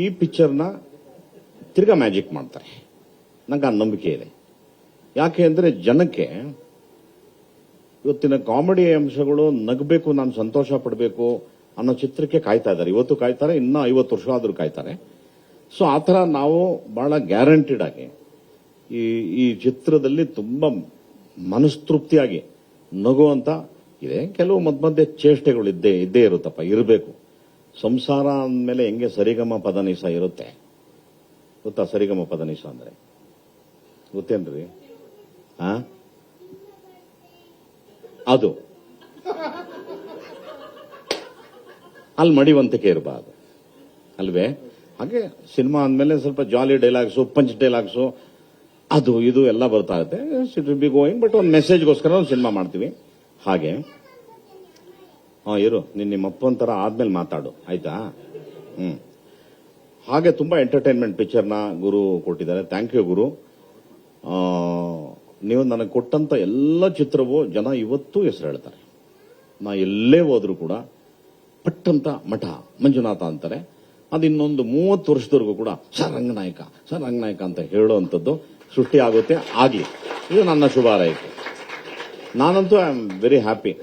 ಈ ಪಿಕ್ಚರ್ನ ತಿರ್ಗಾ ಮ್ಯಾಜಿಕ್ ಮಾಡ್ತಾರೆ. ನಂಗೆ ಆ ನಂಬಿಕೆ ಇದೆ. ಯಾಕೆ ಅಂದ್ರೆ ಜನಕ್ಕೆ ಇವತ್ತಿನ ಕಾಮಿಡಿ ಅಂಶಗಳು ನಗಬೇಕು, ನಾನು ಸಂತೋಷ ಪಡಬೇಕು ಅನ್ನೋ ಚಿತ್ರಕ್ಕೆ ಕಾಯ್ತಾ ಇದ್ದಾರೆ. ಇವತ್ತು ಕಾಯ್ತಾರೆ, ಇನ್ನೂ 50 ವರ್ಷ ಆದ್ರೂ ಕಾಯ್ತಾರೆ. ಸೊ ಆ ಥರ ನಾವು ಬಹಳ ಗ್ಯಾರಂಟಿಡ್ ಆಗಿ ಈ ಚಿತ್ರದಲ್ಲಿ ತುಂಬಾ ಮನಸ್ತೃಪ್ತಿಯಾಗಿ ನಗುವಂತ ಇದೆ. ಕೆಲವು ಮಧ್ಯೆ ಚೇಷ್ಟೆಗಳು ಇದ್ದೇ ಇರುತ್ತಪ್ಪ, ಇರಬೇಕು. ಸಂಸಾರ ಅಂದಮೇಲೆ ಹೆಂಗೆ ಸರಿಗಮ ಪದನಿಸ ಇರುತ್ತೆ ಗೊತ್ತಾ? ಸರಿಗಮ ಪದನಿಸ ಅಂದ್ರೆ ಗೊತ್ತೇನ್ರಿ? ಅದು ಅಲ್ಲಿ ಮಡಿವಂತಿಕೆ ಇರಬಾರ್ದು ಅಲ್ವೇ? ಹಾಗೆ ಸಿನಿಮಾ ಅಂದಮೇಲೆ ಸ್ವಲ್ಪ ಜಾಲಿ ಡೈಲಾಗ್ಸು, ಪಂಚ್ ಡೈಲಾಗ್ಸು, ಅದು ಇದು ಎಲ್ಲ ಬರ್ತಾ ಇರುತ್ತೆ. It will be going. But ಒಂದು ಮೆಸೇಜ್ಗೋಸ್ಕರ ಒಂದು ಸಿನಿಮಾ ಮಾಡ್ತೀವಿ. ಹಾಗೆ ಇರು, ನಿಮ್ಮ ಅಪ್ಪನ ತರ ಆದ್ಮೇಲೆ ಮಾತಾಡು, ಆಯ್ತಾ? ಹಾಗೆ ತುಂಬಾ ಎಂಟರ್ಟೈನ್ಮೆಂಟ್ ಪಿಕ್ಚರ್ನ ಗುರು ಕೊಟ್ಟಿದ್ದಾರೆ. ಥ್ಯಾಂಕ್ ಯು ಗುರು. ನೀವು ನನಗೆ ಕೊಟ್ಟಂತ ಎಲ್ಲ ಚಿತ್ರವೂ ಜನ ಇವತ್ತು ಹೆಸರು ಹೇಳ್ತಾರೆ. ನಾ ಎಲ್ಲೇ ಹೋದ್ರೂ ಕೂಡ ಪಟ್ಟಂತ ಮಠ ಮಂಜುನಾಥ ಅಂತಾರೆ. ಅದು ಇನ್ನೊಂದು 30 ವರ್ಷದವರೆಗೂ ಕೂಡ ಸರ್ ರಂಗನಾಯಕ ಅಂತ ಹೇಳುವಂಥದ್ದು ಸೃಷ್ಟಿ ಆಗುತ್ತೆ. ಆಗ್ಲಿ, ಇದು ನನ್ನ ಶುಭ ಹಾರೈಕೆ. ನಾನಂತೂ ಐ ಆಮ್ ವೆರಿ ಹ್ಯಾಪಿ.